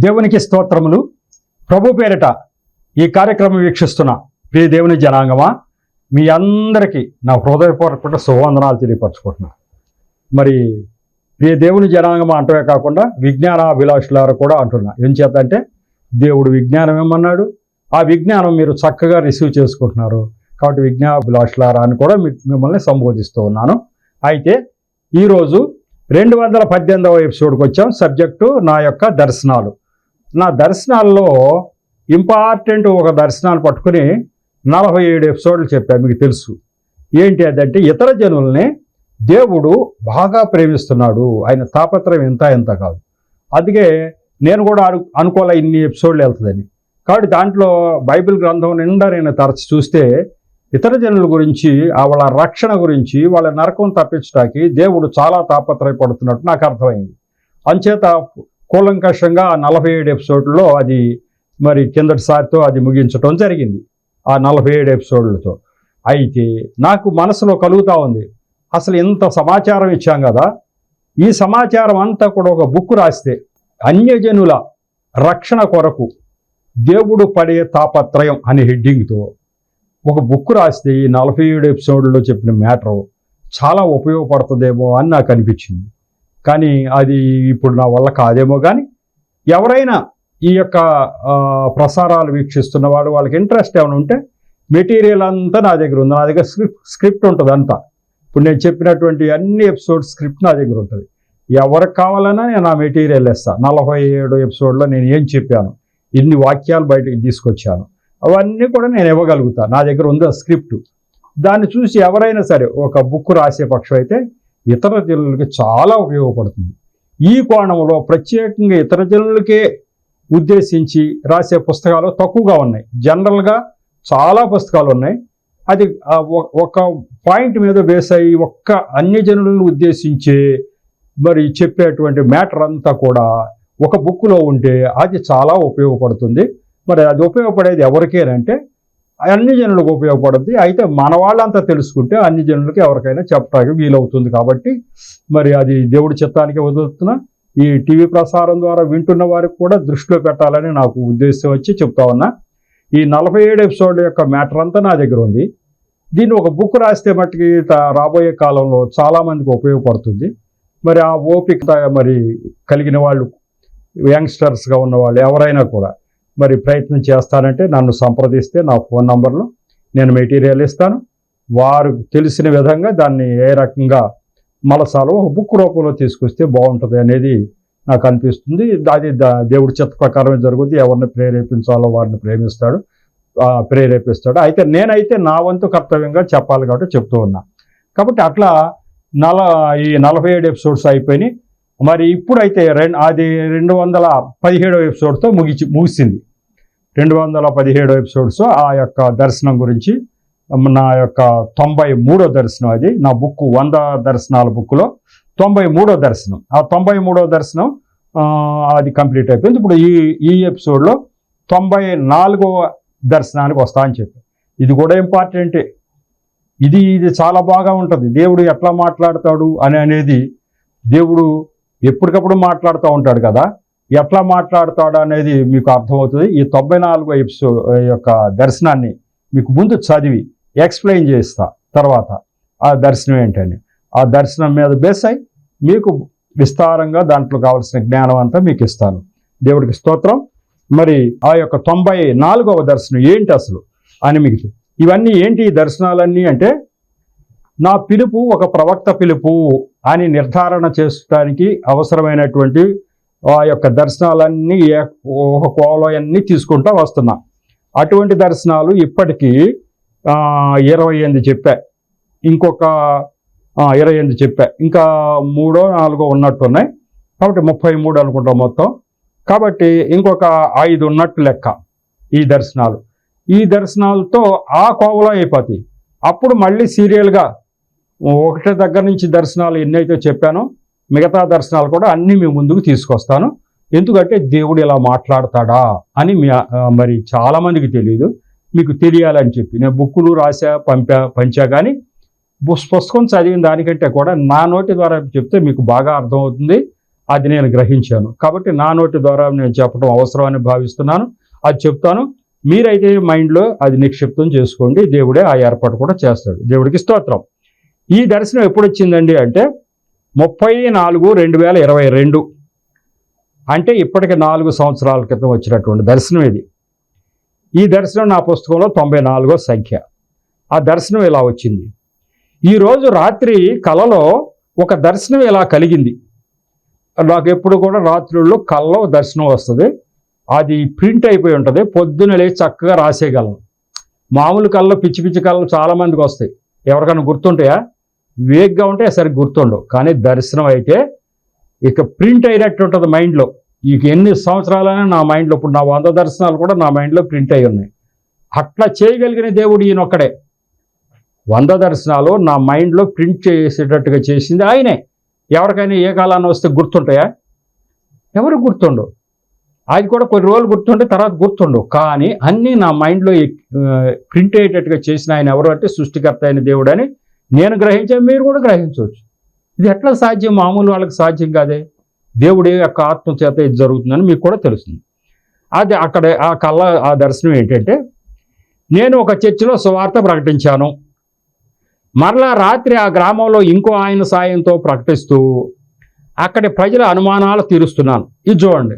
దేవునికి స్తోత్రములు. ప్రభు పేరిట ఈ కార్యక్రమం వీక్షిస్తున్న ప్రియ దేవుని జనాంగమా, మీ అందరికీ నా హృదయపూర్వక శుభవందనాలు తెలియపరచుకుంటున్నా. మరి ప్రియ దేవుని జనాంగమా అంటమే కాకుండా విజ్ఞానాభిలాషులారు కూడా అంటున్నా. ఏం చేద్దంటే దేవుడు విజ్ఞానం ఏమన్నాడు, ఆ విజ్ఞానం మీరు చక్కగా రిసీవ్ చేసుకుంటున్నారు కాబట్టి విజ్ఞానాభిలాషులారా అని కూడా మిమ్మల్ని సంబోధిస్తూ ఉన్నాను. అయితే ఈరోజు 218వ ఎపిసోడ్కి వచ్చాం. సబ్జెక్టు నా యొక్క దర్శనాలు. నా దర్శనాల్లో ఇంపార్టెంట్ ఒక దర్శనాన్ని పట్టుకుని 47 ఎపిసోడ్లు చెప్పాను. మీకు తెలుసు ఏంటి అదంటే, ఇతర జనుల్ని దేవుడు బాగా ప్రేమిస్తున్నాడు, ఆయన తాపత్రయం ఎంత కాదు. అందుకే నేను కూడా అనుకోలే ఇన్ని ఎపిసోడ్లు వెళ్తుందని. కాబట్టి దాంట్లో బైబిల్ గ్రంథం నిండా నేను తరచి చూస్తే ఇతర జనుల గురించి, వాళ్ళ రక్షణ గురించి, వాళ్ళ నరకం తప్పించడానికి దేవుడు చాలా తాపత్రయపడుతున్నట్టు నాకు అర్థమైంది. అంచేత కూలంకషంగా ఆ 47 ఎపిసోడ్లో అది మరి కిందటిసారితో అది ముగించడం జరిగింది, ఆ 47 ఎపిసోడ్లతో. అయితే నాకు మనసులో కలుగుతూ ఉంది, అసలు ఇంత సమాచారం ఇచ్చాం కదా, ఈ సమాచారం అంతా కూడా ఒక బుక్ రాస్తే అన్యజనుల రక్షణ కొరకు దేవుడు పడే తాపత్రయం అనే హెడ్డింగ్తో ఒక బుక్ రాస్తే ఈ 47 ఎపిసోడ్లో చెప్పిన మ్యాటర్ చాలా ఉపయోగపడుతుందేమో అని నాకు అనిపించింది. కానీ అది ఇప్పుడు నా వల్ల కాదేమో. కానీ ఎవరైనా ఈ యొక్క ప్రసారాలు వీక్షిస్తున్న వాళ్ళకి ఇంట్రెస్ట్ ఏమైనా ఉంటే మెటీరియల్ అంతా నా దగ్గర ఉంది. నా దగ్గర స్క్రిప్ట్ ఉంటుంది అంతా. ఇప్పుడు నేను చెప్పినటువంటి అన్ని ఎపిసోడ్ స్క్రిప్ట్ నా దగ్గర ఉంటుంది. ఎవరికి కావాలన్నా నేను ఆ మెటీరియల్ ఇస్తాను. 47 ఎపిసోడ్లో నేను ఏం చెప్పాను, ఇన్ని వాక్యాలు బయటకు తీసుకొచ్చాను, అవన్నీ కూడా నేను ఇవ్వగలుగుతాను. నా దగ్గర ఉంది ఆ స్క్రిప్ట్. దాన్ని చూసి ఎవరైనా సరే ఒక బుక్ రాసే పక్షం అయితే ఇతర జనులకి చాలా ఉపయోగపడుతుంది. ఈ కోణంలో ప్రత్యేకంగా ఇతర జనులకే ఉద్దేశించి రాసే పుస్తకాలు తక్కువగా ఉన్నాయి. జనరల్గా చాలా పుస్తకాలు ఉన్నాయి. అది ఒక పాయింట్ మీద బేస్ అయ్యి ఒక్క అన్య జనులను ఉద్దేశించే మరి చెప్పేటువంటి మ్యాటర్ అంతా కూడా ఒక బుక్లో ఉంటే అది చాలా ఉపయోగపడుతుంది. మరి అది ఉపయోగపడేది ఎవరికేనంటే అన్ని జనులకు ఉపయోగపడుద్ది. అయితే మన వాళ్ళంతా తెలుసుకుంటే అన్ని జనులకి ఎవరికైనా చెప్పడానికి వీలవుతుంది. కాబట్టి మరి అది దేవుడి చిత్తానికి వదులుతున్నా. ఈ టీవీ ప్రసారం ద్వారా వింటున్న వారికి కూడా దృష్టిలో పెట్టాలని నాకు ఉద్దేశం వచ్చి చెప్తా ఉన్నా. ఈ 47 ఎపిసోడ్ యొక్క మ్యాటర్ అంతా నా దగ్గర ఉంది. దీన్ని ఒక బుక్ రాస్తే మట్టుకి రాబోయే కాలంలో చాలామందికి ఉపయోగపడుతుంది. మరి ఆ ఓపిక మరి కలిగిన వాళ్ళు, యంగ్స్టర్స్గా ఉన్నవాళ్ళు ఎవరైనా కూడా మరి ప్రయత్నం చేస్తానంటే నన్ను సంప్రదిస్తే నా ఫోన్ నంబర్లో నేను మెటీరియల్ ఇస్తాను. వారు తెలిసిన విధంగా దాన్ని ఏ రకంగా మలసాలో ఒక బుక్ రూపంలో తీసుకొస్తే బాగుంటుంది అనేది నాకు అనిపిస్తుంది. అది దేవుడి చిత్త ప్రకారమే జరుగుతుంది. ఎవరిని ప్రేరేపించాలో వారిని ప్రేరేపిస్తాడు. అయితే నేనైతే నా వంతు కర్తవ్యంగా చెప్పాలి కాబట్టి చెప్తూ ఉన్నా. కాబట్టి అట్లా ఈ 47 ఎపిసోడ్స్ అయిపోయినాయి. మరి ఇప్పుడైతే అది 217 ఎపిసోడ్తో ముగిసింది. 217 ఎపిసోడ్స్ ఆ యొక్క దర్శనం గురించి. నా యొక్క 93వ దర్శనం అది. నా బుక్ 100 దర్శనాల బుక్లో 93వ దర్శనం. ఆ 93వ దర్శనం అది కంప్లీట్ అయిపోయింది. ఇప్పుడు ఈ ఎపిసోడ్లో 94వ దర్శనానికి వస్తా అని చెప్పి, ఇది కూడా ఇంపార్టెంటే. ఇది చాలా బాగా ఉంటుంది. దేవుడు ఎట్లా మాట్లాడతాడు అనేది, దేవుడు ఎప్పటికప్పుడు మాట్లాడుతూ ఉంటాడు కదా, ఎట్లా మాట్లాడతాడు అనేది మీకు అర్థమవుతుంది. ఈ 94వ ఎపిసోడ్ యొక్క దర్శనాన్ని మీకు ముందు చదివి ఎక్స్ప్లెయిన్ చేస్తా. తర్వాత ఆ దర్శనం ఏంటని, ఆ దర్శనం మీద బేస్ అయి మీకు విస్తారంగా దాంట్లో కావాల్సిన జ్ఞానం అంతా మీకు ఇస్తాను. దేవుడికి స్తోత్రం. మరి ఆ యొక్క 94వ దర్శనం ఏంటి అసలు అని మీకు, ఇవన్నీ ఏంటి ఈ దర్శనాలన్నీ అంటే, నా పిలుపు ఒక ప్రవక్త పిలుపు అని నిర్ధారణ చేసుకోవడానికి అవసరమైనటువంటి ఆ యొక్క దర్శనాలన్నీ ఒక కోవలో అన్నీ తీసుకుంటూ వస్తున్నా. అటువంటి దర్శనాలు ఇప్పటికీ 28 చెప్పా. ఇంకొక 28 చెప్పా. ఇంకా 3 4 ఉన్నట్టున్నాయి. కాబట్టి 33 అనుకుంటాం మొత్తం. కాబట్టి ఇంకొక 5 ఉన్నట్టు లెక్క ఈ దర్శనాలు. ఈ దర్శనాలతో ఆ కోవలో అయిపోతాయి. అప్పుడు మళ్ళీ సీరియల్గా ఒకటే దగ్గర నుంచి దర్శనాలు ఎన్నైతే చెప్పానో మిగతా దర్శనాలు కూడా అన్నీ మీ ముందుకు తీసుకొస్తాను. ఎందుకంటే దేవుడు ఇలా మాట్లాడతాడా అని మరి చాలామందికి తెలియదు. మీకు తెలియాలని చెప్పి నేను బుక్కులు రాసా, పంచా. కానీ పుస్తకం చదివిన దానికంటే కూడా నా నోటి ద్వారా చెప్తే మీకు బాగా అర్థమవుతుంది. అది నేను గ్రహించాను. కాబట్టి నా నోటి ద్వారా నేను చెప్పడం అవసరమని భావిస్తున్నాను. అది చెప్తాను. మీరైతే మైండ్లో అది నిక్షిప్తం చేసుకోండి. దేవుడే ఆ ఏర్పాటు కూడా చేస్తాడు. దేవుడికి స్తోత్రం. ఈ దర్శనం ఎప్పుడు వచ్చిందండి అంటే 30/4/2022, అంటే ఇప్పటికి 4 సంవత్సరాల క్రితం వచ్చినటువంటి దర్శనం ఇది. ఈ దర్శనం నా పుస్తకంలో 94వ సంఖ్య. ఆ దర్శనం ఇలా వచ్చింది. ఈరోజు రాత్రి కలలో ఒక దర్శనం ఇలా కలిగింది. నాకు ఎప్పుడు కూడా రాత్రుల్లో కల్లో దర్శనం వస్తుంది. అది ప్రింట్ అయిపోయి ఉంటుంది. పొద్దున లేచి చక్కగా రాసేయగలను. మామూలు కళ్ళు పిచ్చి పిచ్చి కళ్ళు చాలామందికి వస్తాయి. ఎవరికైనా గుర్తుంటాయా? వేగ్గా ఉంటే సరిగ్గా గుర్తుండవు. కానీ దర్శనం అయితే ఇక ప్రింట్ అయినట్టు ఉంటుంది మైండ్లో. ఇక ఎన్ని సంవత్సరాలైనా నా మైండ్లో, ఇప్పుడు నా 100 దర్శనాలు కూడా నా మైండ్లో ప్రింట్ అయి ఉన్నాయి. అట్లా చేయగలిగిన దేవుడు ఈయనొక్కడే. 100 దర్శనాలు నా మైండ్లో ప్రింట్ చేసేటట్టుగా చేసింది ఆయనే. ఎవరికైనా ఏ కాలాన్ని వస్తే గుర్తుంటాయా? ఎవరికి గుర్తుండవు. అది కూడా కొన్ని రోజులు గుర్తుంటే తర్వాత గుర్తుండవు. కానీ అన్నీ నా మైండ్లో ప్రింట్ అయ్యేటట్టుగా చేసిన ఆయన ఎవరు అంటే సృష్టికర్త అయిన దేవుడు అని నేను గ్రహించాను. మీరు కూడా గ్రహించవచ్చు. ఇది ఎట్లా సాధ్యం? మామూలు వాళ్ళకి సాధ్యం కాదే. దేవుడి యొక్క ఆత్మ చేత ఇది జరుగుతుందని మీకు కూడా తెలుస్తుంది. అది అక్కడ ఆ దర్శనం ఏంటంటే, నేను ఒక చర్చిలో సువార్త ప్రకటించాను. మరలా రాత్రి ఆ గ్రామంలో ఇంకో ఆయన సాయంతో ప్రకటిస్తూ అక్కడి ప్రజల అనుమానాలు తీరుస్తున్నాను. ఇది చూడండి.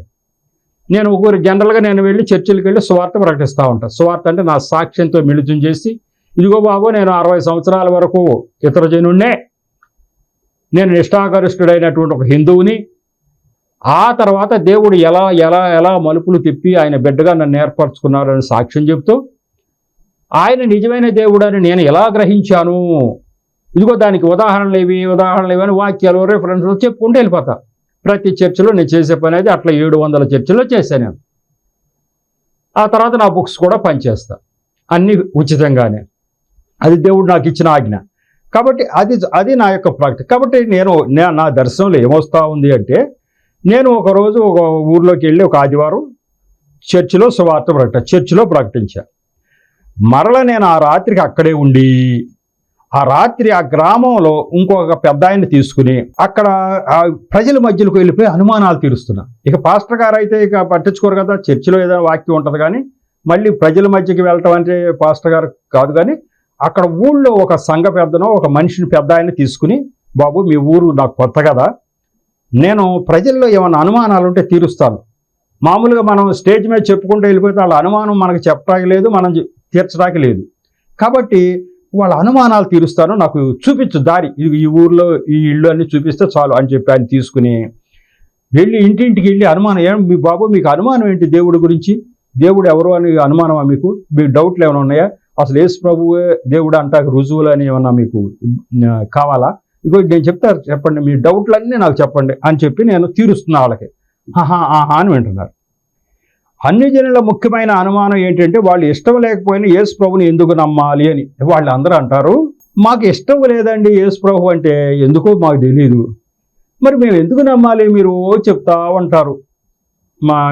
నేను జనరల్గా నేను వెళ్ళి చర్చిలకు వెళ్ళి సువార్త ప్రకటిస్తూ ఉంటాను. సువార్త అంటే నా సాక్ష్యంతో మిళితం చేసి, ఇదిగో బాబు నేను 60 సంవత్సరాల వరకు ఇతర జనున్నే, నేను నిష్ఠాగరిష్ఠుడైనటువంటి ఒక హిందువుని, ఆ తర్వాత దేవుడు ఎలా ఎలా ఎలా మలుపులు తిప్పి ఆయన బిడ్డగా నన్ను ఏర్పరచుకున్నారని సాక్ష్యం చెప్తూ, ఆయన నిజమైన దేవుడు అని నేను ఎలా గ్రహించాను, ఇదిగో దానికి ఉదాహరణలు ఏవి అని వాక్యాలు రెఫరెన్స్లు చెప్పుకుంటూ వెళ్ళిపోతా. ప్రతి చర్చిలో నేను చేసే పని అయితే అట్లా 700 చర్చిలో చేశాను నేను. ఆ తర్వాత నా బుక్స్ కూడా పనిచేస్తా, అన్నీ ఉచితంగానే. అది దేవుడు నాకు ఇచ్చిన ఆజ్ఞ. కాబట్టి అది నా యొక్క ప్రాక్టీస్. కాబట్టి నా దర్శనంలో ఏమొస్తా ఉంది అంటే, నేను ఒకరోజు ఒక ఊర్లోకి వెళ్ళి ఒక ఆదివారం చర్చిలో సువార్త చర్చిలో ప్రకటించా. మరల నేను ఆ రాత్రికి అక్కడే ఉండి, ఆ రాత్రి ఆ గ్రామంలో ఇంకొక పెద్ద ఆయన్ని తీసుకుని అక్కడ ఆ ప్రజల మధ్యలోకి వెళ్ళిపోయి అనుమానాలు తీరుస్తున్నా. ఇక పాస్టర్ గారు అయితే ఇక పట్టించుకోరు కదా, చర్చిలో ఏదైనా వాక్యం ఉంటుంది. కానీ మళ్ళీ ప్రజల మధ్యకి వెళ్ళటం అంటే పాస్టర్ గారు కాదు. కానీ అక్కడ ఊళ్ళో ఒక సంఘ పెద్దనో ఒక మనిషిని పెద్ద ఆయన్ని తీసుకుని, బాబు మీ ఊరు నాకు కొత్త కదా, నేను ప్రజల్లో ఏమైనా అనుమానాలు ఉంటే తీరుస్తాను. మామూలుగా మనం స్టేజ్ మీద చెప్పుకుంటూ వెళ్ళిపోతే వాళ్ళ అనుమానం మనకు చెప్పడానికి లేదు, మనం తీర్చడానికి లేదు. కాబట్టి వాళ్ళ అనుమానాలు తీరుస్తాను, నాకు చూపించు దారి, ఈ ఊర్లో ఈ ఇళ్ళు అన్నీ చూపిస్తే చాలు అని చెప్పి ఆయన తీసుకుని వెళ్ళి ఇంటింటికి వెళ్ళి అనుమానం, మీ బాబు మీకు అనుమానం ఏంటి దేవుడి గురించి, దేవుడు ఎవరు అని అనుమానమా మీకు డౌట్లు ఏమైనా ఉన్నాయా, అసలు యేసు ప్రభువే దేవుడు అంటాక రుజువులు అని ఏమన్నా మీకు కావాలా, ఇగో నేను చెప్తాను చెప్పండి, మీ డౌట్లన్నీ నాకు చెప్పండి అని చెప్పి నేను తీరుస్తున్నా వాళ్ళకి. ఆహా అని వింటున్నారు. అన్ని జనుల ముఖ్యమైన అనుమానం ఏంటంటే, వాళ్ళు ఇష్టం లేకపోయినా యేసు ప్రభుని ఎందుకు నమ్మాలి అని. వాళ్ళు అందరూ అంటారు, మాకు ఇష్టం లేదండి యేసు ప్రభు అంటే, ఎందుకో మాకు తెలియదు, మరి మేము ఎందుకు నమ్మాలి, మీరు చెప్తా ఉంటారు,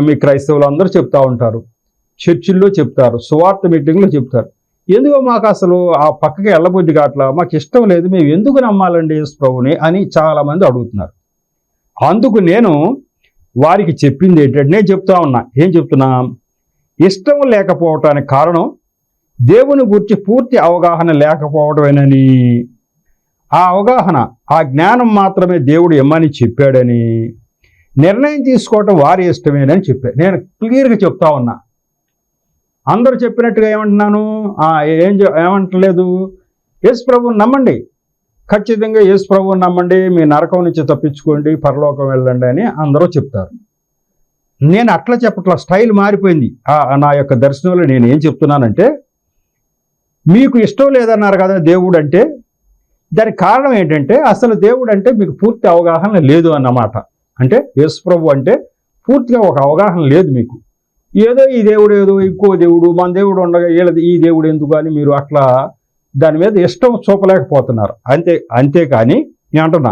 మీ క్రైస్తవులు అందరూ చెప్తా ఉంటారు, చర్చిల్లో చెప్తారు, సువార్త మీటింగ్లో చెప్తారు, ఎందుకో మాకు అసలు ఆ పక్కకి వెళ్ళబుద్ధి కావట్లా, మాకు ఇష్టం లేదు, మేము ఎందుకు నమ్మాలండి యేసు ప్రభుని అని చాలామంది అడుగుతున్నారు. అందుకు నేను వారికి చెప్పింది ఏంటంటే, నేను చెప్తా ఉన్నా, ఏం చెప్తున్నా, ఇష్టం లేకపోవటానికి కారణం దేవుని గురించి పూర్తి అవగాహన లేకపోవడమేనని, ఆ అవగాహన ఆ జ్ఞానం మాత్రమే దేవుడు ఇమ్మని చెప్పాడని, నిర్ణయం తీసుకోవటం వారి ఇష్టమేనని చెప్పాను. నేను క్లియర్గా చెప్తా ఉన్నా. అందరూ చెప్పినట్టుగా ఏమంటున్నాను, ఏమంటలేదు, యేసు ప్రభువుని నమ్మండి, ఖచ్చితంగా యేసు ప్రభువుని నమ్మండి, మీ నరకం నుంచి తప్పించుకోండి, పరలోకం వెళ్ళండి అని అందరూ చెప్తారు. నేను అట్లా చెప్పట్లా, స్టైల్ మారిపోయింది. నా యొక్క దర్శనంలో నేను ఏం చెప్తున్నానంటే, మీకు ఇష్టం లేదన్నారు కదా దేవుడు అంటే, దానికి కారణం ఏంటంటే, అసలు దేవుడు అంటే మీకు పూర్తి అవగాహన లేదు అన్నమాట. అంటే యేసు ప్రభు అంటే పూర్తిగా ఒక అవగాహన లేదు మీకు. ఏదో ఈ దేవుడు ఏదో ఇంకో దేవుడు, మన దేవుడు ఉండగా ఈ దేవుడు ఎందుకు అని మీరు అట్లా దాని మీద ఇష్టం చూపలేకపోతున్నారు. అంతేకాని నేను అంటున్నా,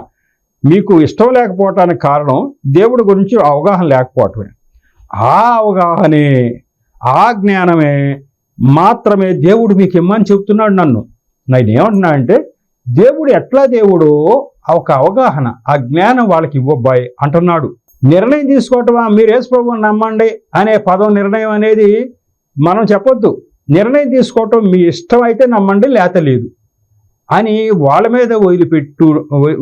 మీకు ఇష్టం లేకపోవటానికి కారణం దేవుడి గురించి అవగాహన లేకపోవటమే. ఆ అవగాహనే, ఆ జ్ఞానమే మాత్రమే దేవుడు మీకు ఇమ్మని చెప్తున్నాడు నన్ను. నేను ఏమంటున్నా అంటే, దేవుడు ఎట్లా దేవుడో ఒక అవగాహన, ఆ జ్ఞానం వాళ్ళకి ఇవ్వబ్బాయి అంటున్నాడు. నిర్ణయం తీసుకోవటమా, మీరు యేసు ప్రభువుని నమ్మండి అనే పదం నిర్ణయం అనేది మనం చెప్పొద్దు. నిర్ణయం తీసుకోవటం మీ ఇష్టం అయితే నమ్మండి, లేత లేదు అని వాళ్ళ మీద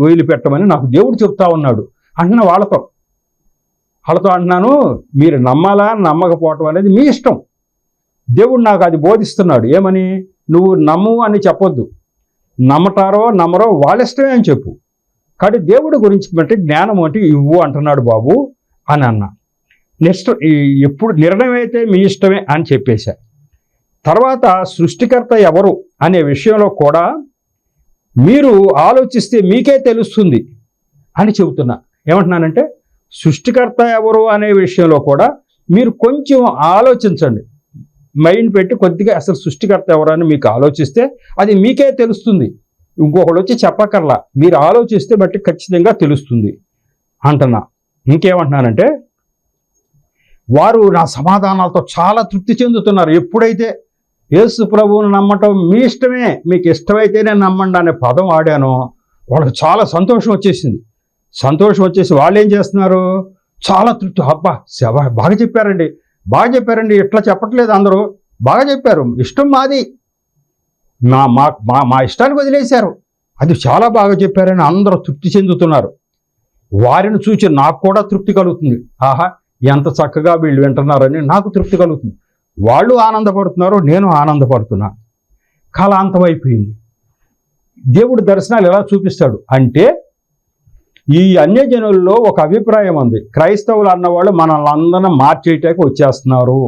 వదిలిపెట్టమని నాకు దేవుడు చెప్తా ఉన్నాడు అంటున్నా. వాళ్ళతో అంటున్నాను, మీరు నమ్మాలా నమ్మకపోవటం అనేది మీ ఇష్టం. దేవుడు నాకు అది బోధిస్తున్నాడు. ఏమని? నువ్వు నమ్ము అని చెప్పొద్దు, నమ్మటారో నమ్మరో వాళ్ళ ఇష్టమే అని చెప్పు. కాబట్టి దేవుడి గురించి బట్టి జ్ఞానం అంటే ఇవ్వు అంటున్నాడు బాబు అని అన్నా. నెక్స్ట్ ఎప్పుడు నిర్ణయం అయితే మీ ఇష్టమే అని చెప్పేశా. తర్వాత సృష్టికర్త ఎవరు అనే విషయంలో కూడా మీరు ఆలోచిస్తే మీకే తెలుస్తుంది అని చెబుతున్నా. ఏమంటున్నానంటే సృష్టికర్త ఎవరు అనే విషయంలో కూడా మీరు కొంచెం ఆలోచించండి, మైండ్ పెట్టి కొద్దిగా అసలు సృష్టికర్త ఎవరు అని మీకు ఆలోచిస్తే అది మీకే తెలుస్తుంది. ఇంకొకడు వచ్చి చెప్పకర్లా, మీరు ఆలోచిస్తే బట్టి ఖచ్చితంగా తెలుస్తుంది అంటున్నా. ఇంకేమంటున్నానంటే వారు నా సమాధానాలతో చాలా తృప్తి చెందుతున్నారు. ఎప్పుడైతే యేసు ప్రభువుని నమ్మటం మీ ఇష్టమే, మీకు ఇష్టమైతేనే నమ్మండి అనే పదం వాడానో వాళ్ళకి చాలా సంతోషం వచ్చేసింది. సంతోషం వచ్చేసి వాళ్ళు ఏం చేస్తున్నారు, చాలా తృప్తి. అబ్బా బాగా చెప్పారండి, ఇట్లా చెప్పట్లేదు అందరూ, బాగా చెప్పారు, ఇష్టం మాది, మా ఇష్టానికి వదిలేశారు, అది చాలా బాగా చెప్పారని అందరూ తృప్తి చెందుతున్నారు. వారిని చూసి నాకు కూడా తృప్తి కలుగుతుంది. ఆహా, ఎంత చక్కగా వీళ్ళు వింటున్నారని నాకు తృప్తి కలుగుతుంది. వాళ్ళు ఆనందపడుతున్నారు, నేను ఆనందపడుతున్నా. కాలాంతం అయిపోయింది. దేవుడు దర్శనాలు ఎలా చూపిస్తాడు అంటే, ఈ అన్యజనుల్లో ఒక అభిప్రాయం ఉంది, క్రైస్తవులు అన్నవాళ్ళు మనల్ని అందరినీ మార్చేయటానికి వచ్చేస్తున్నారు,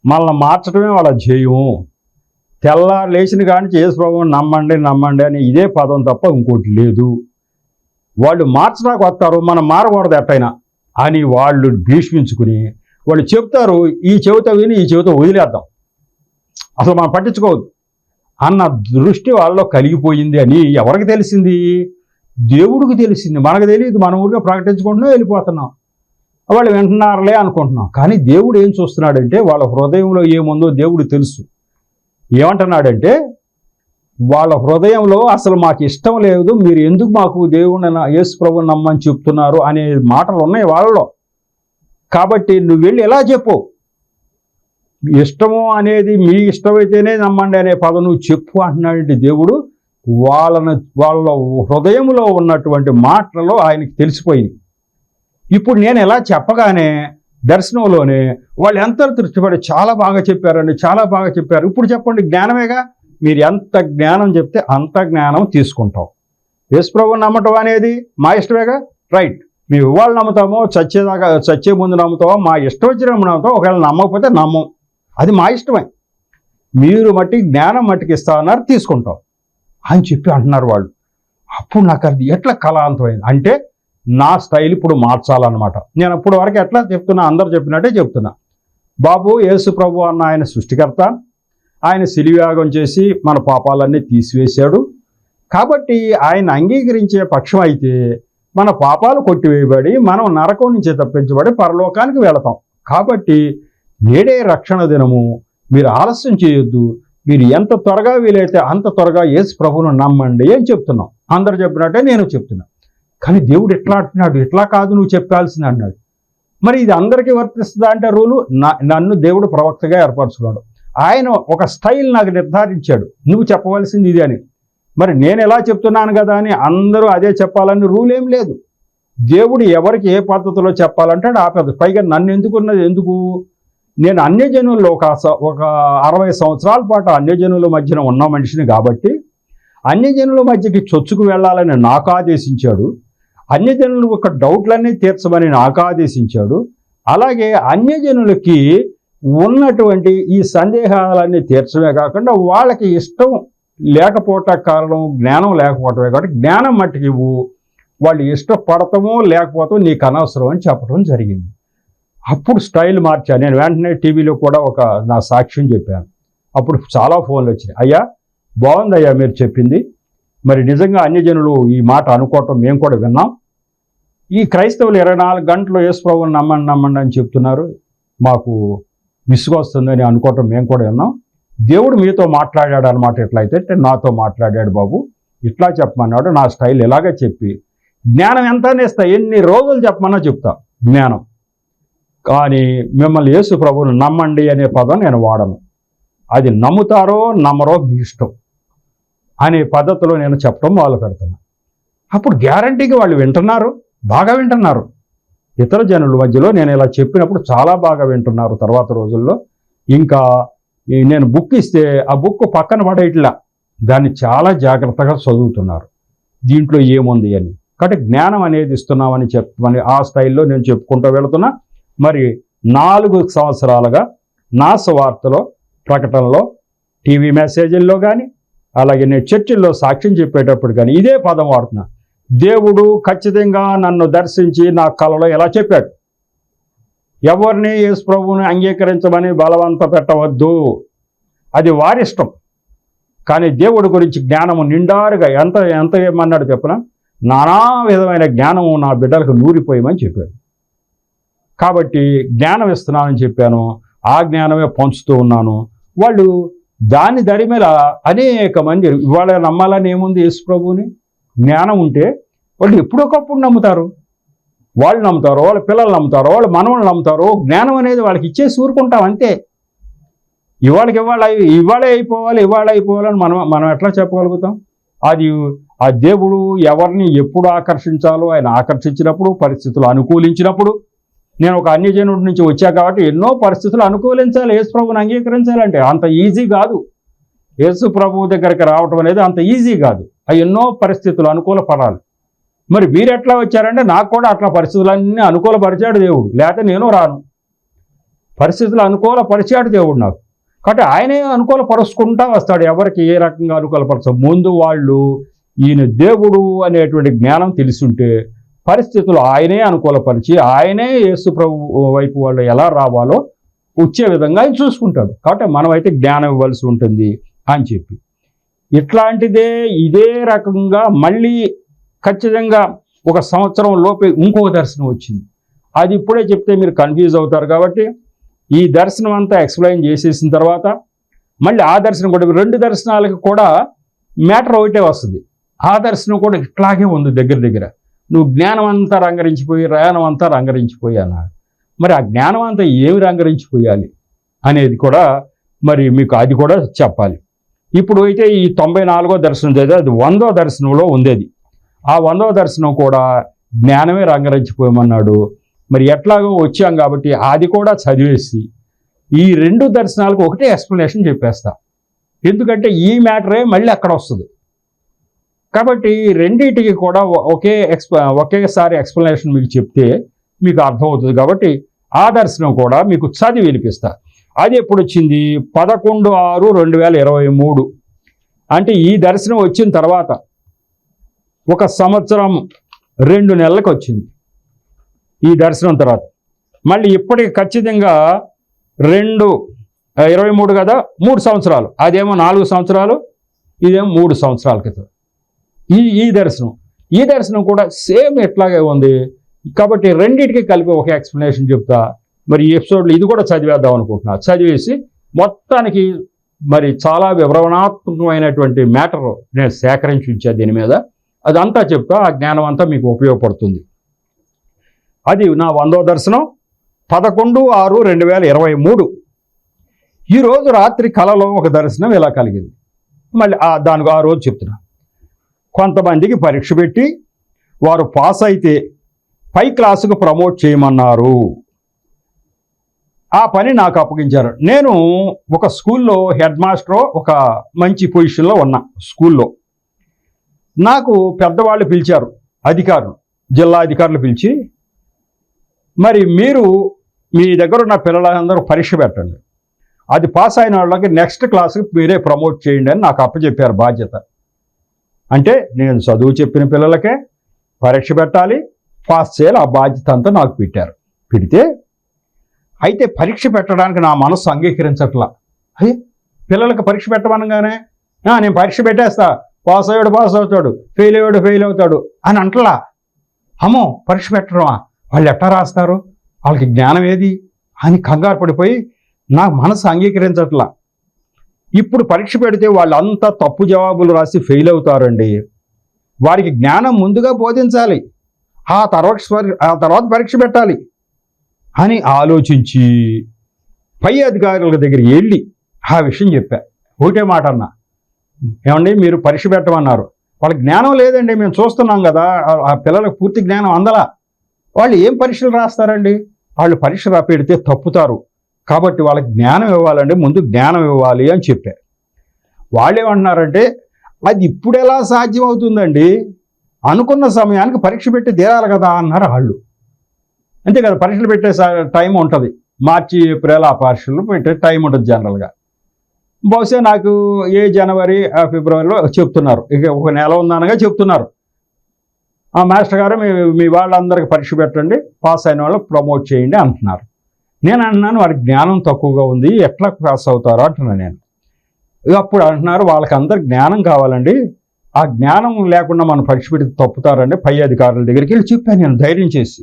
మనల్ని మార్చడమే వాళ్ళ ధ్యేయం, తెల్లారు లేచిన కానీ యేసు ప్రభువుని నమ్మండి అని ఇదే పదం తప్ప ఇంకోటి లేదు. వాళ్ళు మార్చడానికి వస్తారు, మనం మారకూడదు ఎట్టయినా అని వాళ్ళు భీష్మించుకుని వాళ్ళు చెప్తారు, ఈ చెవితో విని ఈ చెవితో వదిలేద్దాం, అసలు మనం పట్టించుకోవద్దు అన్న దృష్టి వాళ్ళలో కలిగిపోయింది అని ఎవరికి తెలిసింది? దేవుడికి తెలిసింది, మనకు తెలియదు. మనం ఊరిగా ప్రకటించుకుంటున్నాం, వెళ్ళిపోతున్నాం, వాళ్ళు వింటున్నారులే అనుకుంటున్నాం. కానీ దేవుడు ఏం చూస్తున్నాడంటే వాళ్ళ హృదయంలో ఏముందో దేవుడు తెలుసు. ఏమంటున్నాడంటే వాళ్ళ హృదయంలో అసలు మాకు ఇష్టం లేదు, మీరు ఎందుకు మాకు దేవుడిని యేసు ప్రభువుని నమ్మని చెప్తున్నారు అనే మాటలు ఉన్నాయి వాళ్ళలో. కాబట్టి నువ్వు వెళ్ళి ఎలా చెప్పు, ఇష్టము అనేది మీ ఇష్టమైతేనే నమ్మండి అనే పదం నువ్వు చెప్పు అంటున్నాడంటే దేవుడు. వాళ్ళ హృదయంలో ఉన్నటువంటి మాటలలో ఆయనకి తెలిసిపోయింది. ఇప్పుడు నేను ఎలా చెప్పగానే దర్శనంలోనే వాళ్ళు ఎంత తృప్తిపడి చాలా బాగా చెప్పారండి, చాలా బాగా చెప్పారు. ఇప్పుడు చెప్పండి, జ్ఞానమేగా, మీరు ఎంత జ్ఞానం చెప్తే అంత జ్ఞానం తీసుకుంటాం. యేసు ప్రభువుని నమ్మటం అనేది మా ఇష్టమేగా, రైట్. మేము ఇవాళ నమ్ముతామో చచ్చే ముందు నమ్ముతామో, మా ఇష్టం వచ్చిన నమ్ముతాం, ఒకవేళ నమ్మకపోతే నమ్మం, అది మా ఇష్టమే. మీరు మట్టి జ్ఞానం మట్టికి ఇస్తామన్నారు, తీసుకుంటాం అని చెప్పి అంటున్నారు వాళ్ళు. అప్పుడు నాకు అది ఎట్లా కళాంతమైంది అంటే నా స్టైల్ ఇప్పుడు మార్చాలన్నమాట. నేను అప్పుడు వరకు ఎట్లా చెప్తున్నా, అందరు చెప్పినట్టే చెప్తున్నా. బాబు, యేసు ప్రభు అన్న ఆయన సృష్టికర్త, ఆయన శిలువయాగం చేసి మన పాపాలన్నీ తీసివేశాడు. కాబట్టి ఆయన అంగీకరించే పక్షం అయితే మన పాపాలు కొట్టివేయబడి మనం నరకం నుంచి తప్పించబడి పరలోకానికి వెళతాం. కాబట్టి నేడే రక్షణ దినము, మీరు ఆలస్యం చేయొద్దు, మీరు ఎంత త్వరగా వీలైతే అంత త్వరగా యేసు ప్రభువును నమ్మండి అని చెప్తున్నాం. అందరు చెప్పినట్టే నేను చెప్తున్నా. కానీ దేవుడు ఎట్లా అంటున్నాడు, ఎట్లా కాదు నువ్వు చెప్పాల్సింది అన్నాడు. మరి ఇది అందరికీ వర్తిస్తుందా అంటే రూలు, నన్ను దేవుడు ప్రవక్తగా ఏర్పరచుకున్నాడు. ఆయన ఒక స్టైల్ నాకు నిర్ధారించాడు, నువ్వు చెప్పవలసింది ఇది అని. మరి నేను ఎలా చెప్తున్నాను కదా అని అందరూ అదే చెప్పాలని రూల్ ఏం లేదు. దేవుడు ఎవరికి ఏ పద్ధతిలో చెప్పాలంటే ఆ పద్ధతి. పైగా నన్ను ఎందుకు నేను అన్యజనుల్లో ఒక 60 సంవత్సరాల పాటు అన్యజనుల మధ్యన ఉన్న మనిషిని కాబట్టి అన్యజనుల మధ్యకి చొచ్చుకు వెళ్ళాలని నాకు ఆదేశించాడు. అన్యజనులు ఒక డౌట్లన్నీ తీర్చమని నాకు ఆదేశించాడు. అలాగే అన్యజనులకి ఉన్నటువంటి ఈ సందేహాలన్నీ తీర్చమే కాకుండా వాళ్ళకి ఇష్టం లేకపోవటం కారణం జ్ఞానం లేకపోవటమే కాబట్టి జ్ఞానం మట్టికి ఇవ్వు, వాళ్ళు ఇష్టపడతామో లేకపోతామో నీకు అనవసరం అని చెప్పడం జరిగింది. అప్పుడు స్టైల్ మార్చాను. నేను వెంటనే టీవీలో కూడా ఒక నా సాక్ష్యం చెప్పాను. అప్పుడు చాలా ఫోన్లు వచ్చినాయి, అయ్యా బాగుందయ్యా మీరు చెప్పింది, మరి నిజంగా అన్యజనులు ఈ మాట అనుకోవటం మేము కూడా విన్నాం. ఈ క్రైస్తవులు 24 గంటలు యేసు ప్రభువుని నమ్మండి అని చెప్తున్నారు, మాకు విసుగొస్తుందని అనుకోవటం మేము కూడా విన్నాం. దేవుడు మీతో మాట్లాడాడు అన్నమాట. ఎట్లయితే నాతో మాట్లాడాడు బాబు, ఇట్లా చెప్పమన్నాడు. నా స్టైల్ ఇలాగే చెప్పి జ్ఞానం ఎంత ఇస్తా, ఎన్ని రోజులు చెప్పమన్నా చెప్తా జ్ఞానం. కానీ మిమ్మల్ని యేసు ప్రభువును నమ్మండి అనే పదం నేను వాడను. అది నమ్ముతారో నమ్మరో మీ ఇష్టం అనే పద్ధతిలో నేను చెప్పడం మొదలు పెడుతున్నా. అప్పుడు గ్యారంటీగా వాళ్ళు వింటున్నారు, బాగా వింటున్నారు. ఇతర జనుల మధ్యలో నేను ఇలా చెప్పినప్పుడు చాలా బాగా వింటున్నారు. తర్వాత రోజుల్లో ఇంకా నేను బుక్ ఇస్తే ఆ బుక్ పక్కన పడేట్లా దాన్ని చాలా జాగ్రత్తగా చదువుతున్నారు, దీంట్లో ఏముంది అని. కాబట్టి జ్ఞానం అనేది ఇస్తున్నామని చెప్పమని ఆ స్టైల్లో నేను చెప్పుకుంటూ వెళుతున్నా. మరి 4 సంవత్సరాలుగా నా సువార్తలో, ప్రకటనలో, టీవీ మెసేజ్ల్లో కానీ, అలాగే నేను చర్చిల్లో సాక్ష్యం చెప్పేటప్పుడు కానీ ఇదే పదం వాడుతున్నా. దేవుడు ఖచ్చితంగా నన్ను దర్శించి నా కలలో ఎలా చెప్పాడు, ఎవరిని యేసు ప్రభువుని అంగీకరించమని బలవంత పెట్టవద్దు, అది వారిష్టం. కానీ దేవుడి గురించి జ్ఞానము నిండారుగా ఎంత ఏమన్నాడు చెప్పిన, నానా విధమైన జ్ఞానము నా బిడ్డలకు నూరిపోయమని చెప్పాడు. కాబట్టి జ్ఞానం ఇస్తున్నానని చెప్పాను, ఆ జ్ఞానమే పంచుతూ ఉన్నాను. వాళ్ళు దాని దరి మీద అనేక మంది ఇవాళ నమ్మాలని ఏముంది, యేసు ప్రభువుని జ్ఞానం ఉంటే వాళ్ళు ఎప్పుడొకప్పుడు నమ్ముతారు. వాళ్ళు నమ్ముతారు, వాళ్ళ పిల్లలు నమ్ముతారు, వాళ్ళ మనవళ్ళు నమ్ముతారు. జ్ఞానం అనేది వాళ్ళకి ఇచ్చేసి ఊరుకుంటాం అంతే. ఇవాళే అయిపోవాలని మనం ఎట్లా చెప్పగలుగుతాం? అది ఆ దేవుడు ఎవరిని ఎప్పుడు ఆకర్షించాలో ఆయన ఆకర్షించినప్పుడు, పరిస్థితులు అనుకూలించినప్పుడు. నేను ఒక అన్యజనుడి నుంచి వచ్చా కాబట్టి ఎన్నో పరిస్థితులు అనుకూలించాలి, యేసు ప్రభువుని అంగీకరించాలంటే అంత ఈజీ కాదు. యేసు ప్రభువు దగ్గరికి రావటం అనేది అంత ఈజీ కాదు. అవి ఎన్నో పరిస్థితులు అనుకూలపడాలి. మరి మీరు ఎట్లా వచ్చారంటే నాకు కూడా అట్లా పరిస్థితులన్నీ అనుకూలపరిచాడు దేవుడు, లేకపోతే నేను రాను. పరిస్థితులు అనుకూలపరిచాడు దేవుడు నాకు. కాబట్టి ఆయనే అనుకూలపరుచుకుంటా వస్తాడు. ఎవరికి ఏ రకంగా అనుకూలపరచు. ముందు వాళ్ళు ఈయన దేవుడు అనేటువంటి జ్ఞానం తెలుసుంటే పరిస్థితులు ఆయనే అనుకూలపరిచి ఆయనే యేసు ప్రభు వైపు వాళ్ళు ఎలా రావాలో వచ్చే విధంగా ఆయన చూసుకుంటాడు. కాబట్టి మనమైతే జ్ఞానం ఇవ్వాల్సి ఉంటుంది అని చెప్పి ఇట్లాంటిదే ఇదే రకంగా మళ్ళీ ఖచ్చితంగా 1 సంవత్సరం లోపే ఇంకో దర్శనం వచ్చింది. అది ఇప్పుడే చెప్తే మీరు కన్ఫ్యూజ్ అవుతారు. కాబట్టి ఈ దర్శనం అంతా ఎక్స్ప్లెయిన్ చేసేసిన తర్వాత మళ్ళీ ఆ దర్శనం కూడా 2 దర్శనాలకు కూడా మ్యాటర్ ఒకటే వస్తుంది. ఆ దర్శనం కూడా ఇట్లాగే ఉంది దగ్గర. నువ్వు జ్ఞానం అంతా రంగరించిపోయి, రయానం అంతా రంగరించిపోయి అన్నాడు. మరి ఆ జ్ఞానం అంతా ఏమి రంగరించిపోయాలి అనేది కూడా మరి మీకు అది కూడా చెప్పాలి. ఇప్పుడు అయితే ఈ 94వ దర్శనం చేస్తే అది 100వ దర్శనంలో ఉండేది. ఆ 100వ దర్శనం కూడా జ్ఞానమే రంగరించిపోయమన్నాడు. మరి ఎట్లాగో వచ్చాం కాబట్టి అది కూడా చదివేసి ఈ 2 దర్శనాలకు ఒకటే ఎక్స్ప్లెనేషన్ చెప్పేస్తా. ఎందుకంటే ఈ మ్యాటరే మళ్ళీ అక్కడ వస్తుంది. కాబట్టి రెండింటికి కూడా ఒకేసారి ఎక్స్ప్లెనేషన్ మీకు చెప్తే మీకు అర్థమవుతుంది. కాబట్టి ఆ దర్శనం కూడా మీకు చదివి వినిపిస్తా. అది ఎప్పుడు వచ్చింది? 11/6/2023. అంటే ఈ దర్శనం వచ్చిన తర్వాత 1 సంవత్సరం 2 నెలలకు వచ్చింది ఈ దర్శనం తర్వాత. మళ్ళీ ఇప్పటికి ఖచ్చితంగా 23 కదా, 3 సంవత్సరాలు. అదేమో 4 సంవత్సరాలు, ఇదేమో 3 సంవత్సరాల క్రితం ఈ దర్శనం కూడా సేమ్ ఎట్లాగే ఉంది. కాబట్టి రెండింటికి కలిపి ఒక ఎక్స్ప్లెనేషన్ చెప్తా. మరి ఈ ఎపిసోడ్లో ఇది కూడా చదివేద్దాం అనుకుంటున్నా. చదివేసి మొత్తానికి మరి చాలా వివరణాత్మకమైనటువంటి మ్యాటర్ నేను సేకరించి ఉంచా దీని మీద. అదంతా చెప్తా. ఆ జ్ఞానం అంతా మీకు ఉపయోగపడుతుంది. అది నా 100వ దర్శనం 11/6/2023. ఈరోజు రాత్రి కలలో ఒక దర్శనం ఇలా కలిగింది. మళ్ళీ దానికి ఆ రోజు చెప్తున్నా. కొంతమందికి పరీక్ష పెట్టి వారు పాస్ అయితే పై క్లాసుకు ప్రమోట్ చేయమన్నారు. ఆ పని నాకు అప్పగించారు. నేను ఒక స్కూల్లో హెడ్ మాస్టర్, ఒక మంచి పొజిషన్లో ఉన్నా స్కూల్లో. నాకు పెద్దవాళ్ళు పిలిచారు, అధికారులు, జిల్లా అధికారులు పిలిచి, మరి మీరు మీ దగ్గర ఉన్న పిల్లలందరూ పరీక్ష పెట్టండి, అది పాస్ అయిన వాళ్ళకి నెక్స్ట్ క్లాస్కి మీరే ప్రమోట్ చేయండి అని నాకు అప్పచెప్పారు బాధ్యత. అంటే నేను చదువు చెప్పిన పిల్లలకే పరీక్ష పెట్టాలి, పాస్ చేయాలి. ఆ బాధ్యత అంతా నాకు పెడితే అయితే పరీక్ష పెట్టడానికి నా మనస్సు అంగీకరించట్లా. పిల్లలకి పరీక్ష పెట్టమనగానే నేను పరీక్ష పెట్టేస్తా, పాస్ అయ్యాడు పాస్ అవుతాడు, ఫెయిల్ అయ్యాడు ఫెయిల్ అవుతాడు అని అంటలా. అమ్మో పరీక్ష పెట్టడమా, వాళ్ళు ఎట్టా రాస్తారు, వాళ్ళకి జ్ఞానం ఏది అని కంగారు పడిపోయి నా మనసు అంగీకరించట్లా. ఇప్పుడు పరీక్ష పెడితే వాళ్ళంతా తప్పు జవాబులు రాసి ఫెయిల్ అవుతారండి. వారికి జ్ఞానం ముందుగా బోధించాలి, ఆ తర్వాత పరీక్ష పెట్టాలి అని ఆలోచించి పై అధికారుల దగ్గరికి వెళ్ళి ఆ విషయం చెప్పా. ఒకటే మాట అన్నా, ఏమండి మీరు పరీక్ష పెట్టమన్నారు, వాళ్ళకి జ్ఞానం లేదండి, మేము చూస్తున్నాం కదా, ఆ పిల్లలకు పూర్తి జ్ఞానం అందలా, వాళ్ళు ఏం పరీక్షలు రాస్తారండి, వాళ్ళు పరీక్ష పెడితే తప్పుతారు, కాబట్టి వాళ్ళకి జ్ఞానం ఇవ్వాలండి, ముందు జ్ఞానం ఇవ్వాలి అని చెప్పారు. వాళ్ళు ఏమంటున్నారంటే అది ఇప్పుడు ఎలా సాధ్యం అవుతుందండి, అనుకున్న సమయానికి పరీక్ష పెట్టి తీరాలి కదా అన్నారు వాళ్ళు. అంతే కదా, పరీక్షలు పెట్టే టైం ఉంటుంది, మార్చి ఏప్రిల్ ఆ పరీక్షలు పెట్టే టైం ఉంటుంది జనరల్గా. బహుశా నాకు జనవరి ఫిబ్రవరిలో చెప్తున్నారు, ఇక ఒక నెల ఉందనగా చెప్తున్నారు, ఆ మాస్టర్ గారు మీ వాళ్ళందరికీ పరీక్ష పెట్టండి, పాస్ అయిన వాళ్ళు ప్రమోట్ చేయండి అంటున్నారు. నేను అంటున్నాను వారికి జ్ఞానం తక్కువగా ఉంది, ఎట్లా పాస్ అవుతారో అంటున్నాను నేను. అప్పుడు అంటున్నారు వాళ్ళకి అందరికి జ్ఞానం కావాలండి, ఆ జ్ఞానం లేకుండా మనం పరీక్ష పెడితే తప్పుతారండి, పై అధికారుల దగ్గరికి వెళ్ళి చెప్పాను నేను ధైర్యం చేసి.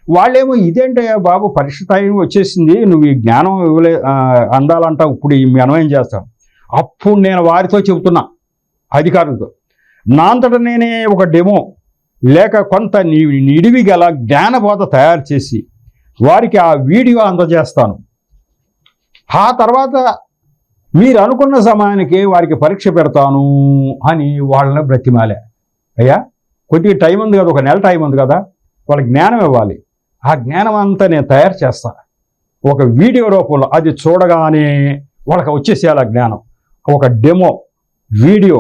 వాళ్ళేమో ఇదేంటయ్యా బాబు, పరీక్ష టైం వచ్చేసింది, నువ్వు ఈ జ్ఞానం అందాలంటావు, ఇప్పుడు మనం ఏం చేస్తాం. అప్పుడు నేను వారితో చెబుతున్నా, అధికారులతో, నా అంతటా నేనే ఒక డెమో లేక కొంత నిడివి గల జ్ఞానబోధ తయారు చేసి వారికి ఆ వీడియో అందజేస్తాను. ఆ తర్వాత మీరు అనుకున్న సమయానికి వారికి పరీక్ష పెడతాను అని వాళ్ళని బ్రతిమాలే. అయ్యా కొద్దిగా టైం ఉంది కదా, ఒక నెల టైం ఉంది కదా, వాళ్ళకి జ్ఞానం ఇవ్వాలి, ఆ జ్ఞానం అంతా నేను తయారు చేస్తాను ఒక వీడియో రూపంలో, అది చూడగానే వాళ్ళకి వచ్చేసేయాలి ఆ జ్ఞానం. ఒక డెమో వీడియో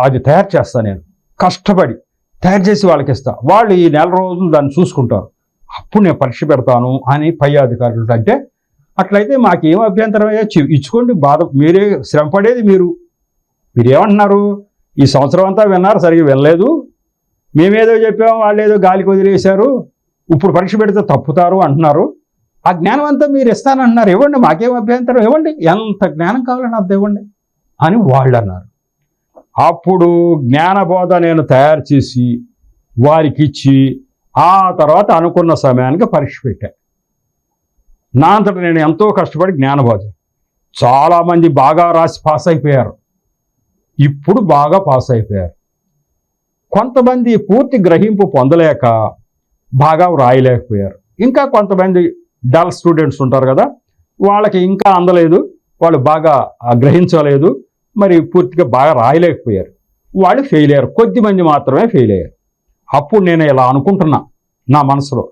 అది తయారు చేస్తాను నేను, కష్టపడి తయారు చేసి వాళ్ళకి ఇస్తా, వాళ్ళు ఈ నెల రోజులు దాన్ని చూసుకుంటారు, అప్పుడు నేను పరీక్ష పెడతాను అని పై అధికారులు అంటే, అట్లయితే మాకేం అభ్యంతరం అయ్యా, ఇచ్చుకోండి, బాధ మీరే, శ్రమపడేది మీరేమంటున్నారు, ఈ సంవత్సరం అంతా విన్నారు, సరిగ్గా వినలేదు, మేమేదో చెప్పాము వాళ్ళు ఏదో గాలికి వదిలేశారు, ఇప్పుడు పరీక్ష పెడితే తప్పుతారు అంటున్నారు, ఆ జ్ఞానం అంతా మీరు ఇస్తానంటున్నారు, ఇవ్వండి, మాకేం అభ్యంతరం, ఇవ్వండి, ఎంత జ్ఞానం కావాలని అది ఇవ్వండి అని వాళ్ళు అన్నారు. అప్పుడు జ్ఞానబోధ నేను తయారు చేసి వారికి ఇచ్చి ఆ తర్వాత అనుకున్న సమయానికి పరీక్ష పెట్టాను. నా అంతటా నేను ఎంతో కష్టపడి జ్ఞానబోధ, చాలామంది బాగా రాసి పాస్ అయిపోయారు, ఇప్పుడు బాగా పాస్ అయిపోయారు. కొంతమంది పూర్తి గ్రహింపు పొందలేక బాగా వ్రాయలేకపోయారు, ఇంకా కొంతమంది డల్ స్టూడెంట్స్ ఉంటారు కదా, వాళ్ళకి ఇంకా అందలేదు, వాళ్ళు బాగా గ్రహించలేదు, మరి పూర్తిగా బాగా రాయలేకపోయారు, వాళ్ళు ఫెయిల్ అయ్యారు, కొద్దిమంది మాత్రమే ఫెయిల్ అయ్యారు. అప్పుడు నేను ఇలా అనుకుంటున్నా నా మనసులో,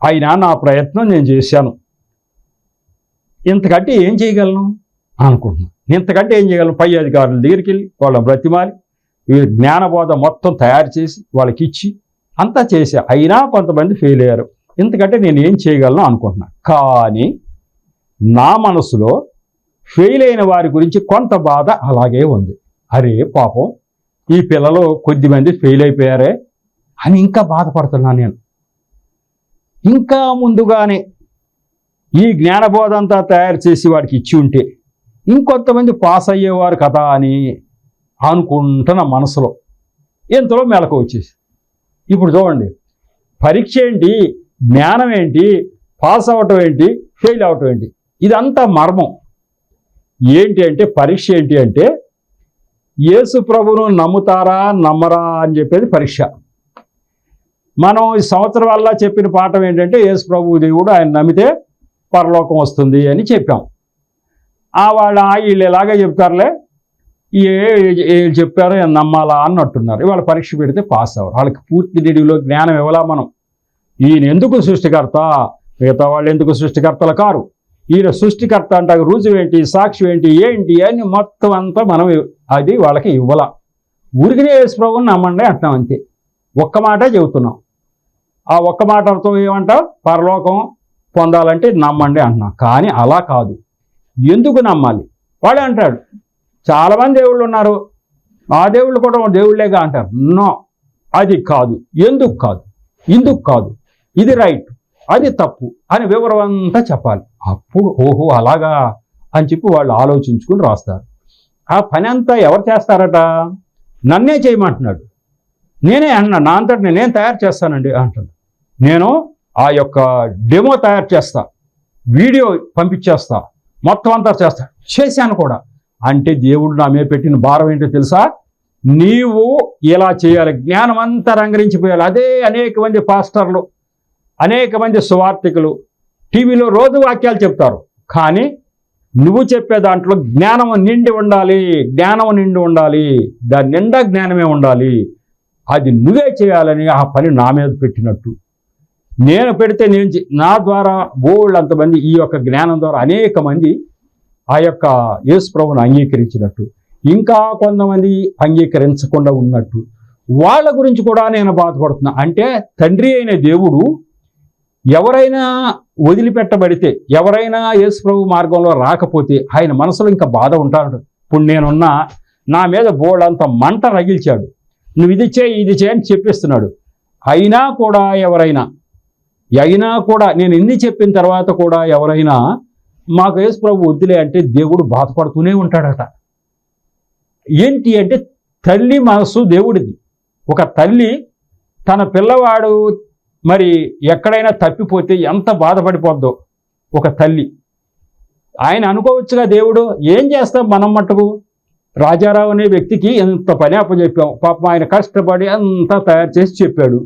అయినా నా ప్రయత్నం నేను చేశాను, ఇంతకంటే ఏం చేయగలను అనుకుంటున్నాను. ఇంతకంటే ఏం చేయగలను, పై అధికారుల దగ్గరికి వెళ్ళి వాళ్ళ బ్రతిమాలి జ్ఞానబోధ మొత్తం తయారు చేసి వాళ్ళకి ఇచ్చి అంతా చేశా, అయినా కొంతమంది ఫెయిల్ అయ్యారు, ఇంతకంటే నేను ఏం చేయగలను అనుకుంటున్నాను. కానీ నా మనసులో ఫెయిల్ అయిన వారి గురించి కొంత బాధ అలాగే ఉంది. అరే పాపం, ఈ పిల్లలు కొద్దిమంది ఫెయిల్ అయిపోయారే అని ఇంకా బాధపడుతున్నాను నేను. ఇంకా ముందుగానే ఈ జ్ఞానబోధ అంతా తయారు చేసి వాడికి ఇచ్చి ఉంటే ఇంకొంతమంది పాస్ అయ్యేవారు కదా అని అనుకుంటున్న మనసులో ఎంతలో మెలకు వచ్చేసి, ఇప్పుడు చూడండి, పరీక్ష ఏంటి, జ్ఞానం ఏంటి, పాస్ అవ్వటం ఏంటి, ఫెయిల్ అవ్వటం ఏంటి, ఇదంతా మర్మం. ఏంటి అంటే పరీక్ష ఏంటి అంటే యేసు ప్రభువును నమ్ముతారా నమ్మరా అని చెప్పేది పరీక్ష. మనం ఈ సంవత్సరం వల్ల చెప్పిన పాఠం ఏంటంటే యేసు ప్రభువు దేవుడు, ఆయన నమ్మితే పరలోకం వస్తుంది అని చెప్పాం. వీళ్ళు ఎలాగే చెప్తారులే, చెప్పారో నమ్మాలా అన్నట్టున్నారు. ఇవాళ పరీక్ష పెడితే పాస్ అవ్వరు, వాళ్ళకి పూర్తి నిడివిలో జ్ఞానం ఇవ్వాలా మనం. ఈయన ఎందుకు సృష్టికర్త, మిగతా వాళ్ళు ఎందుకు సృష్టికర్తలు కారు, ఈయన సృష్టికర్త అంటే రుజువు ఏంటి, సాక్షి ఏంటి అని మొత్తం అంతా మనం అది వాళ్ళకి ఇవ్వాల. ఊరికినే యేసు ప్రభువుని నమ్మండి అంటున్నాం, అంతే, ఒక్క మాటే చెబుతున్నాం. ఆ ఒక్క మాటతో ఏమంటావు, పరలోకం పొందాలంటే నమ్మండి అంటున్నాం. కానీ అలా కాదు, ఎందుకు నమ్మాలి వాడే అంటాడు. చాలామంది దేవుళ్ళు ఉన్నారు, ఆ దేవుళ్ళు కూడా దేవుళ్ళేగా అంటారు. నో, అది కాదు, ఎందుకు కాదు, ఇందుకు కాదు, ఇది రైట్, అది తప్పు అని వివరం అంతా చెప్పాలి. అప్పుడు ఓహో అలాగా అని చెప్పి వాళ్ళు ఆలోచించుకుని రాస్తారు. ఆ పని అంతా ఎవరు చేస్తారట, నన్నే చేయమంటున్నాడు, నేనే అన్నా, నా అంతటి నేను తయారు చేస్తానండి అంటున్నాడు. నేను ఆ యొక్క డెమో తయారు చేస్తా, వీడియో పంపించేస్తా, మొత్తం అంతా చేస్తా, చేశాను కూడా. అంటే దేవుడు నా మీద పెట్టిన భారం ఏంటో తెలుసా, నీవు ఇలా చేయాలి, జ్ఞానం అంతా రంగరించిపోయాలి. అదే అనేక మంది పాస్టర్లు, అనేక మంది సువార్థికులు టీవీలో రోజు వాక్యాలు చెప్తారు. కానీ నువ్వు చెప్పే దాంట్లో జ్ఞానం నిండి ఉండాలి, జ్ఞానం నిండి ఉండాలి, దాని నిండా జ్ఞానమే ఉండాలి. అది నువ్వే చేయాలని ఆ పని నా మీద పెట్టినట్టు, నేను పెడితే నా ద్వారా బోళ్ళంతమంది ఈ యొక్క జ్ఞానం ద్వారా అనేక మంది ఆ యొక్క యేసు ప్రభువును అంగీకరించినట్టు, ఇంకా కొంతమంది అంగీకరించకుండా ఉన్నట్టు, వాళ్ళ గురించి కూడా నేను బాధపడుతున్నా. అంటే తండ్రి అయిన దేవుడు ఎవరైనా వదిలిపెట్టబడితే, ఎవరైనా యేసు ప్రభు మార్గంలో రాకపోతే ఆయన మనసులో ఇంకా బాధ ఉంటాడు. ఇప్పుడు నేనున్నా, నా మీద బోళ్ళంత మంట రగిల్చాడు, నువ్వు ఇది చేయి ఇది చేయని చెప్పిస్తున్నాడు. అయినా కూడా నేను ఎన్ని చెప్పిన తర్వాత కూడా ఎవరైనా మాకు యేసు ప్రభు వద్దులే అంటే దేవుడు బాధపడుతూనే ఉంటాడట. ఏంటి అంటే తల్లి మనసు దేవుడిది. ఒక తల్లి తన పిల్లవాడు మరి ఎక్కడైనా తప్పిపోతే ఎంత బాధపడిపోద్దో ఒక తల్లి. ఆయన అనుకోవచ్చుగా, దేవుడు ఏం చేస్తాం మనం మట్టుకు. రాజారావు అనే వ్యక్తికి ఎంత పని అప్పచెప్పాం, పాపం ఆయన కష్టపడి అంతా తయారు చేసి చెప్పాడు.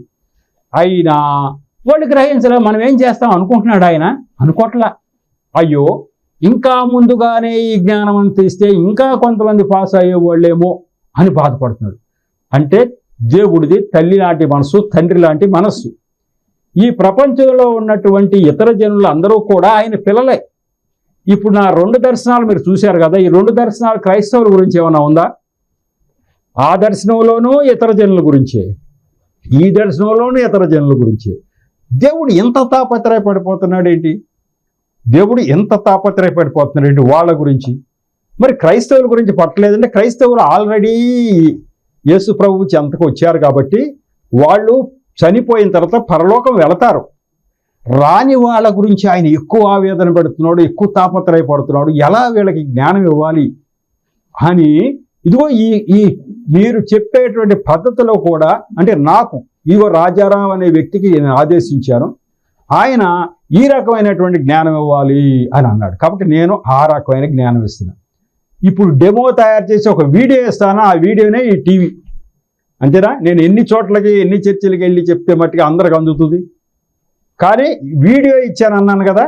అయినా వాళ్ళు గ్రహించలే. మనం ఏం చేస్తాం అనుకుంటున్నాడు ఆయన, అనుకోవట్లా. అయ్యో ఇంకా ముందుగానే ఈ జ్ఞానం అని తీస్తే ఇంకా కొంతమంది పాస్ అయ్యేవాళ్ళేమో అని బాధపడుతున్నాడు. అంటే దేవుడిది తల్లి లాంటి మనసు, తండ్రి లాంటి మనస్సు. ఈ ప్రపంచంలో ఉన్నటువంటి ఇతర జనులు అందరూ కూడా ఆయన పిల్లలే. ఇప్పుడు నా 2 దర్శనాలు మీరు చూశారు కదా, ఈ 2 దర్శనాలు క్రైస్తవుల గురించి ఏమైనా ఉందా? ఆ దర్శనంలోనూ ఇతర జనుల గురించే, ఈ దర్శనంలోనూ ఇతర జనుల గురించే. దేవుడు ఎంత తాపత్రయపడిపోతున్నాడు ఏంటి? దేవుడు ఎంత తాపత్రయపడిపోతున్నాడు ఏంటి వాళ్ళ గురించి? మరి క్రైస్తవుల గురించి పట్టలేదంటే, క్రైస్తవులు ఆల్రెడీ యేసు ప్రభువు చెంతకు వచ్చారు కాబట్టి వాళ్ళు చనిపోయిన తర్వాత పరలోకం వెళతారు. రాని వాళ్ళ గురించి ఆయన ఎక్కువ ఆవేదన పెడుతున్నాడు, ఎక్కువ తాపత్రయపడుతున్నాడు. ఎలా వీళ్ళకి జ్ఞానం ఇవ్వాలి అని ఇదిగో ఈ మీరు చెప్పేటువంటి పద్ధతిలో కూడా, అంటే నాకు ఇదిగో రాజారావు అనే వ్యక్తికి నేను ఆదేశించాను, ఆయన ఈ రకమైనటువంటి జ్ఞానం ఇవ్వాలి అని అన్నాడు. కాబట్టి నేను ఆ రకమైన జ్ఞానం ఇస్తున్నాను. ఇప్పుడు డెమో తయారు చేసి ఒక వీడియో ఇస్తాను, ఆ వీడియోనే ఈ టీవీ. అంతేనా? నేను ఎన్ని చోట్లకి ఎన్ని చర్చిలకి వెళ్ళి చెప్తే మట్టిగా అందరికి అందుతుంది. కానీ వీడియో ఇచ్చానన్నాను కదా,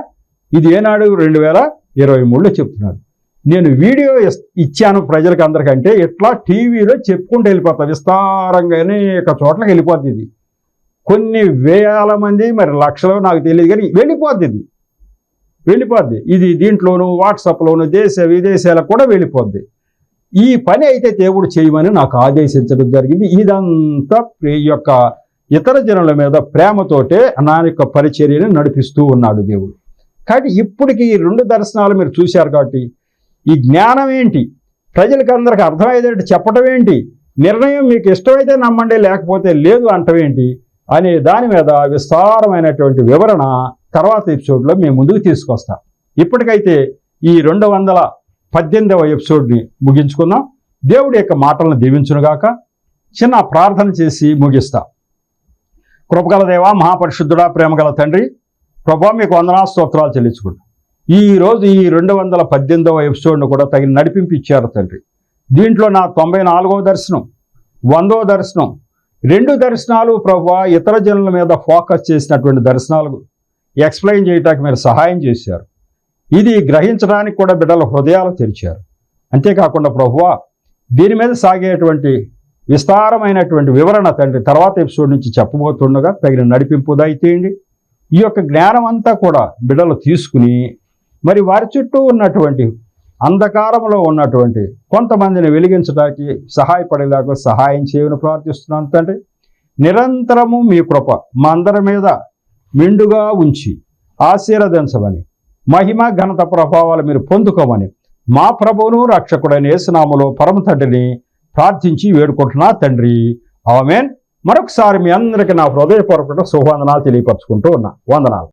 ఇది ఏనాడు 2023లో చెప్తున్నాను. నేను వీడియో ఇచ్చాను ప్రజలకు అందరికంటే ఇట్లా టీవీలో చెప్పుకుంటూ వెళ్ళిపోతా, విస్తారంగా అనేక చోట్లకి వెళ్ళిపోద్ది. ఇది కొన్ని వేల మంది, మరి లక్షలు నాకు తెలియదు, కానీ వెళ్ళిపోద్ది. ఇది దీంట్లోనూ వాట్సాప్లోనూ దేశ విదేశాలకు కూడా వెళ్ళిపోద్ది. ఈ పని అయితే దేవుడు చేయమని నాకు ఆదేశించడం జరిగింది. ఇదంతా ఈ యొక్క ఇతర జనుల మీద ప్రేమతోటే నా యొక్క పరిచర్యను నడిపిస్తూ ఉన్నాడు దేవుడు. కాబట్టి ఇప్పటికి ఈ 2 దర్శనాలు మీరు చూశారు. కాబట్టి ఈ జ్ఞానం ఏంటి, ప్రజలకు అందరికి అర్థమయ్యేటట్టు చెప్పడం ఏంటి, నిర్ణయం మీకు ఇష్టమైతే నమ్మండి లేకపోతే లేదు అంటవేంటి అనే దాని మీద విస్తారమైనటువంటి వివరణ తర్వాత ఎపిసోడ్లో మేము ముందుకు తీసుకొస్తాం. ఇప్పటికైతే ఈ 218వ ఎపిసోడ్ని ముగించుకుందాం. దేవుడి యొక్క మాటలను దీవించునుగాక. చిన్న ప్రార్థన చేసి ముగిస్తా. కృపగల దేవా, మహాపరిశుద్ధుడా, ప్రేమగల తండ్రి, ప్రభా మీకు వందనాలు స్తోత్రాలు చెల్లించుకుంటాం. ఈరోజు ఈ 218వ ఎపిసోడ్ను కూడా తగిన నడిపింపు ఇచ్చారు తండ్రి. దీంట్లో నా 94వ దర్శనం, 100వ దర్శనం, 2 దర్శనాలు ప్రభా ఇతర జనుల మీద ఫోకస్ చేసినటువంటి దర్శనాలు ఎక్స్ప్లెయిన్ చేయడానికి మీరు సహాయం చేశారు. ఇది గ్రహించడానికి కూడా బిడ్డల హృదయాలు తెరిచారు. అంతేకాకుండా ప్రభువా దీని మీద సాగేటువంటి విస్తారమైనటువంటి వివరణ తండ్రి తర్వాత ఎపిసోడ్ నుంచి చెప్పబోతుండగా తగిన నడిపింపు దయచేయండి. ఈ యొక్క జ్ఞానం అంతా కూడా బిడ్డలు తీసుకుని మరి వారి చుట్టూ ఉన్నటువంటి అంధకారంలో ఉన్నటువంటి కొంతమందిని వెలిగించడానికి సహాయపడేలాగా సహాయం చేయమని ప్రార్థిస్తున్నాను తండ్రి. నిరంతరము మీ కృప మా అందరి మీద మెండుగా ఉంచి ఆశీర్వదించమని, మహిమ ఘనత ప్రభావాలు మీరు పొందుకోమని మా ప్రభువును రక్షకుడైన యేసు నామములో పరమ తండ్రిని ప్రార్థించి వేడుకుంటున్నా తండ్రి. ఆమేన్. మరొకసారి మీ అందరికీ నా హృదయపూర్వక శుభవందనాలు తెలియపరచుకుంటూ ఉన్నా. వందనాలు.